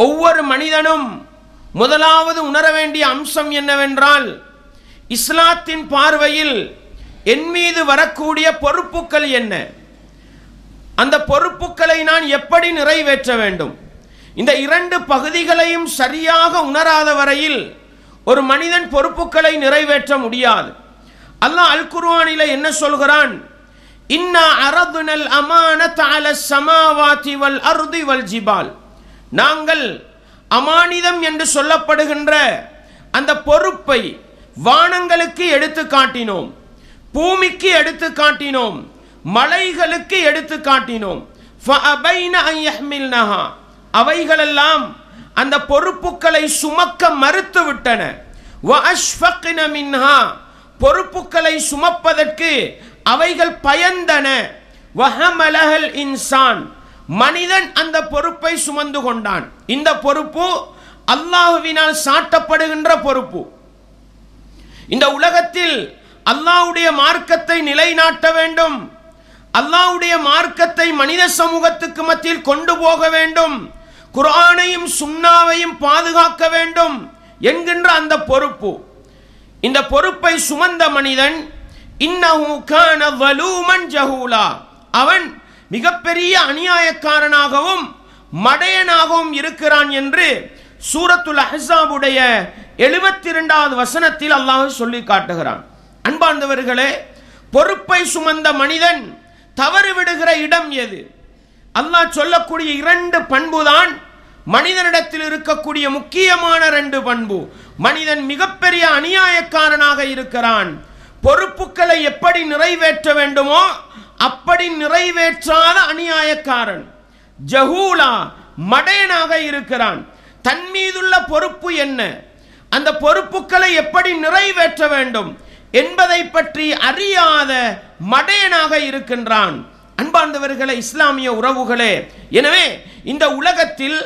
ஒவ்வொரு மனிதனும் முதலாவது உணர வேண்டிய அம்சம் என்னவென்றால், இஸ்லாத்தின் பார்வையில் என் மீது வரக்கூடிய பொறுப்புகள் என்ன, அந்த பொறுப்புகளை நான் எப்படி நிறைவேற்ற வேண்டும். இந்த இரண்டு பகுதிகளையும் சரியாக உணராத வரையில் ஒரு மனிதன் பொறுப்புகளை நிறைவேற்ற முடியாது. அல்லாஹ் அல் குர்ஆனிலே என்ன சொல்கிறான்? இன்னா அரதுனல் அமானத அலஸ் ஸமாவாதி வல் அர்தி வல் ஜிபால். நாங்கள் அமானிதம் என்று சொல்லப்படுகின்ற அந்த பொறுப்பை வானங்களுக்கு எடுத்து காட்டினோம், பூமிக்கு எடுத்து காட்டினோம், மலைகளுக்கு எடுத்து காட்டினோம். ஃபஅபைன அன் யஹ்மில்னஹா, அவைகளெல்லாம் அந்த பொறுப்புகளை சுமக்க மறுத்து விட்டன. வஅஷ்ஃபக்ன மின்ஹா, பொறுப்புகளை சுமப்பதற்கு அவைகள் பயந்தன. வஹமலஹல் இன்சான், மனிதன் அந்த பொறுப்பை சுமந்து கொண்டான். இந்த பொறுப்பு அல்லாஹ்வினால் சாட்டப்படுகின்ற பொறுப்பு. இந்த உலகத்தில் அல்லாஹ்வுடைய மார்க்கத்தை நிலைநாட்ட வேண்டும், அல்லாஹ்வுடைய மார்க்கத்தை மனித சமூகத்துக்கு மத்தியில் கொண்டு போக வேண்டும், குர்ஆனையும் சுன்னாவையும் பாதுகாக்க வேண்டும் என்கின்ற அந்த பொறுப்பு. இந்த பொறுப்பை சுமந்த மனிதன் இன்னஹு கான ஸலூமன் ஜஹூலா, அவன் மிகப்பெரிய அநியாயக்காரனாகவும் மடையனாகவும் இருக்கிறான் என்று சூரத்துல் அஹ்ஸாபுடைய 72வது வசனத்தில் அல்லாஹ் சொல்லி காட்டுகிறான். அன்பார்ந்தவர்களே, பொறுப்பை சுமந்த மனிதன் தவறு விடுகிற இடம் எது? அல்லாஹ் சொல்லக்கூடிய இரண்டு பண்புதான் மனிதனிடத்தில் இருக்கக்கூடிய முக்கியமான ரெண்டு பண்பு. மனிதன் மிகப்பெரிய அநியாயக்காரனாக இருக்கிறான், பொறுப்புகளை எப்படி நிறைவேற்ற வேண்டுமோ அப்படி நிறைவேற்றாத அநியாயக்காரன். ஜஹூலா, மடையனாக இருக்கிறான். தன் மீதுள்ள பொறுப்பு என்ன, அந்த பொறுப்புகளை எப்படி நிறைவேற்ற வேண்டும் என்பதை பற்றி அறியாத மடையனாக இருக்கின்றான். அன்பார்ந்தவர்களே, இஸ்லாமிய உறவுகளே, எனவே இந்த உலகத்தில்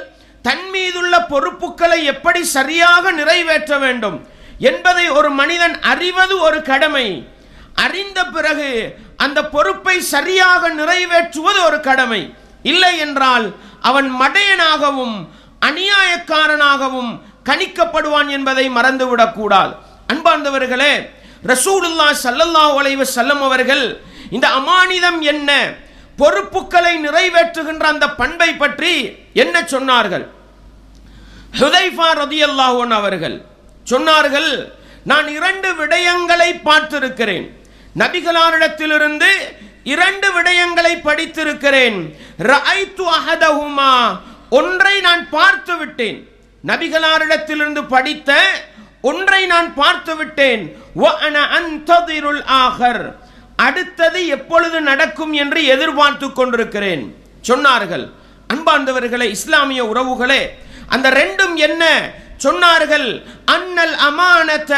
தன் மீதுள்ள பொறுப்புகளை எப்படி சரியாக நிறைவேற்ற வேண்டும் என்பதை ஒரு மனிதன் அறிவது ஒரு கடமை. அறிந்த பிறகு அந்த பொறுப்பை சரியாக நிறைவேற்றுவது ஒரு கடமை. இல்லை என்றால் அவன் மடையனாகவும் அநியாயக்காரனாகவும் கணிக்கப்படுவான் என்பதை மறந்துவிடக்கூடாது. அன்பார்ந்தவர்களே, ரசூலுல்லாஹ் ஸல்லல்லாஹு அலைஹி வஸல்லம் அவர்கள் இந்த அமானிதம் என்ன, பொறுப்புகளை நிறைவேற்றுகின்ற அந்த பண்பை பற்றி என்ன சொன்னார்கள்? ஹுதைஃபா ரலியல்லாஹு அன்ஹு அவர்கள் சொன்னார்கள், நான் இரண்டு விடயங்களை பார்த்திருக்கிறேன், நபிகளாரிடத்திலிருந்து இரண்டு விடயங்களை படித்திருக்கிறேன். ரஅய்து அஹதஹுமா, ஒன்றை நான் பார்த்து விட்டேன், நபிகளாரிடத்திலிருந்து படித்த ஒன்றை நான் பார்த்து விட்டேன். வ அன அன்ததிருல் ஆகர், அடுத்தது எப்பொழுது நடக்கும் என்று எதிர்பார்த்து கொண்டிருக்கிறேன் சொன்னார்கள். அன்பார்ந்தவர்களே, இஸ்லாமிய உறவுகளே, அந்த ரெண்டும் என்ன சொன்னார்கள்? அன்னல் அமானத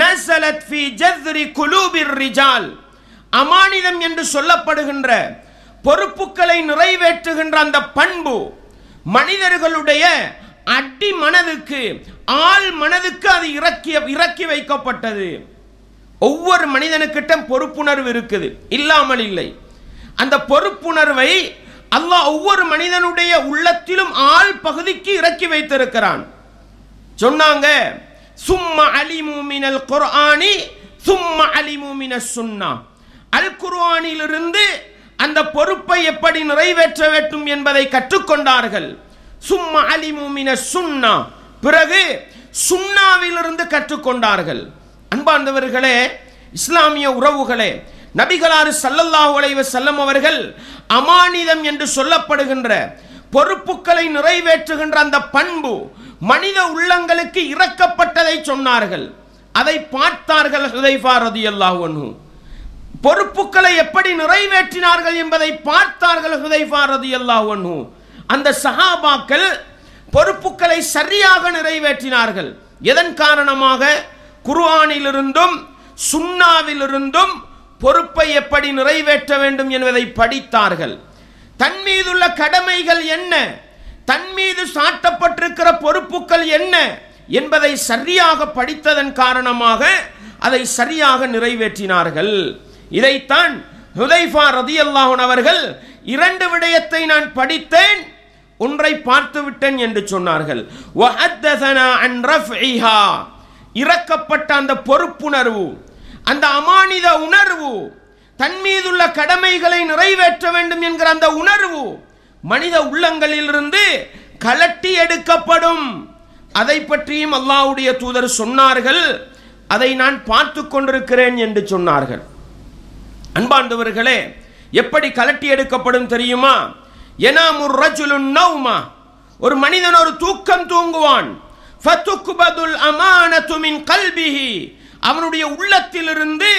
நஸலத் ஃபீ ஜத்ரி குலூபிர் ரிஜால், அமானிதம் என்று சொல்லப்படுகின்ற பொறுப்புகளை நிறைவேற்றுகின்ற அந்த பண்பு மனிதர்களுடைய அடி மனதுக்கு, ஆள் மனதுக்கு அது இறக்கி வைக்கப்பட்டது. ஒவ்வொரு மனிதனுக்கிட்ட பொறுப்புணர்வு இருக்குது, இல்லாமல் இல்லை. அந்த பொறுப்புணர்வை அல்லாஹ் ஒவ்வொரு மனிதனுடைய உள்ளத்திலும் ஆள் பகுதிக்கு இறக்கி வைத்திருக்கிறான். சொன்னாங்க, சும்மா அலிமு மினல் குர்ஆனி சும்மா அலிமு மினஸ் சுன்னா, அல் குர்ஆனிலிருந்து அந்த பொறுப்பை எப்படி நிறைவேற்ற வேண்டும் என்பதை கற்றுக்கொண்டார்கள். சும்மா அலிமு மினஸ் சுன்னா, பிறகு சுன்னாவிலிருந்து கற்றுக்கொண்டார்கள். அன்பார்ந்தவர்களே, இஸ்லாமிய உறவுகளே, நபிகளார் ஸல்லல்லாஹு அலைஹி வஸல்லம் அவர்கள் அமானிதம் என்று சொல்லப்படுகின்ற பொறுப்புகளை நிறைவேற்றுகின்ற அந்த பண்பு மனித உள்ளங்களுக்கு இறக்கப்பட்டதை சொன்னார்கள். அதை பார்த்தார்கள் ஹுதைஃபா ரலியல்லாஹு அன்ஹு. பொறுப்புகளை எப்படி நிறைவேற்றினார்கள் என்பதை பார்த்தார்கள் ஹுதைஃபா ரலியல்லாஹு அன்ஹு. அந்த சஹாபாக்கள் பொறுப்புகளை சரியாக நிறைவேற்றினார்கள். எதன் காரணமாக? குர்ஆனிலிருந்தும் சுன்னாவிலிருந்தும் பொறுப்பை எப்படி நிறைவேற்ற வேண்டும் என்பதை படித்தார்கள். தன் மீதுள்ள கடமைகள் என்ன, தன் மீது சாட்டப்பட்டிருக்கிற பொறுப்புகள் என்ன என்பதை சரியாக படித்ததன் காரணமாக அதை சரியாக நிறைவேற்றினார்கள். இதைத்தான் ஹுதைஃபா ரலியல்லாஹு அன்ஹு அவர்கள், இரண்டு விடயத்தை நான் படித்தேன், ஒன்றை பார்த்து விட்டேன் என்று சொன்னார்கள். வஹத்தஸனா அன் ரஃப்இஹா, இறக்கப்பட்ட அந்த பொறுப்புணர்வு, அந்த அமானித உணர்வு, தன் மீதுள்ள கடமைகளை நிறைவேற்ற வேண்டும் என்கிற அந்த உணர்வு மனித உள்ளங்களிலிருந்து கலட்டி எடுக்கப்படும். அதை பற்றியும் அல்லாஹ்வுடைய தூதர் சொன்னார்கள். அதை நான் பார்த்து கொண்டிருக்கிறேன் என்று சொன்னார்கள். அன்பார்ந்தவர்களே, எப்படி கலட்டி எடுக்கப்படும் தெரியுமா? யனாமுர் ரஜுலுன் நௌமா, ஒரு மனிதன் ஒரு தூக்கம் தூங்குவான். ஃபதுக்பதுல் அமானது மின் கல்பிஹி, அவனுடைய உள்ளத்திலிருந்து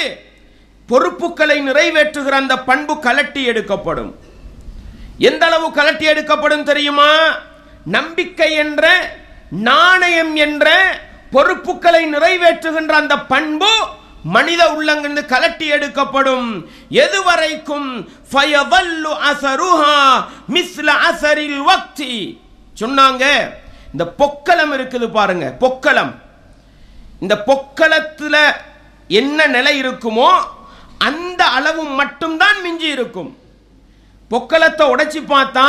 பொறுப்புகளை நிறைவேற்றுகிற அந்த பண்பு கலட்டி எடுக்கப்படும். எந்த அளவு கலட்டி எடுக்கப்படும் தெரியுமா? நம்பிக்கை என்ற, நாணயம் என்ற பொறுப்புகளை நிறைவேற்றுகின்ற அந்த பண்பு மனித உள்ளங்கிருந்து கலட்டி எடுக்கப்படும். எதுவரைக்கும்? ஃபயவல்லு அஸருஹா மிஸ்ல அஸரில் வக்தி. சொன்னாங்க, இந்த பொக்கலம் இருக்குது பாருங்க, பொக்கலம். இந்த பொக்கலத்துல என்ன நிலை இருக்குமோ அந்த அளவு மட்டும்தான் மிஞ்சி இருக்கும். பொக்கலத்தை உடைச்சி பார்த்தா,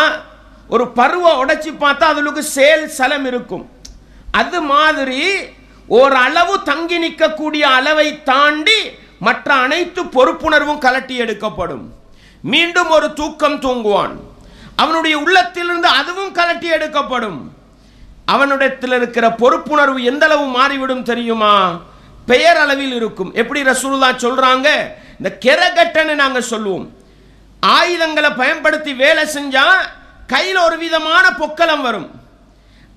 ஒரு பருவ உடைச்சி பார்த்தா அதுக்கு சேல் சலம் இருக்கும். அது மாதிரி ஒரு அளவு தங்கி நிற்கக்கூடிய அளவை தாண்டி மற்ற அனைத்து பொறுப்புணர்வும் கலட்டி எடுக்கப்படும். மீண்டும் ஒரு தூக்கம் தூங்குவான். அவனுடைய உள்ளத்திலிருந்து அதுவும் கலட்டி எடுக்கப்படும். அவனுடைய இருக்கிற பொறுப்புணர்வு எந்த அளவு மாறிவிடும் தெரியுமா? பெயர் அளவில் இருக்கும். எப்படி ரசூலுல்லாஹ் சொல்றாங்க, இந்த கெரகட்டன்னு நாங்க சொல்லுவோம். ஆயுதங்களை பயன்படுத்தி வேலை செஞ்சா கையில் ஒரு விதமான பொக்கலம் வரும்.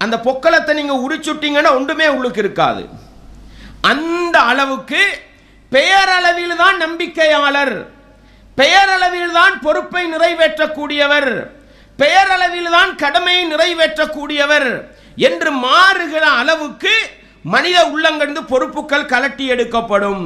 அந்த பொக்கலத்தை நீங்க உரிச்சுட்டீங்கன்னா ஒன்றுமே உள்ளுக்கு இருக்காது. அந்த அளவுக்கு பெயரளவில் தான் நம்பிக்கையாளர், பெயரளவில் தான் பொறுப்பை நிறைவேற்றக்கூடியவர், பெயரளவில் தான் கடமையை நிறைவேற்றக்கூடியவர் என்று மாறுகிற அளவுக்கு மனித உள்ளங்கிருந்து பொறுப்புகள் கலட்டி எடுக்கப்படும்.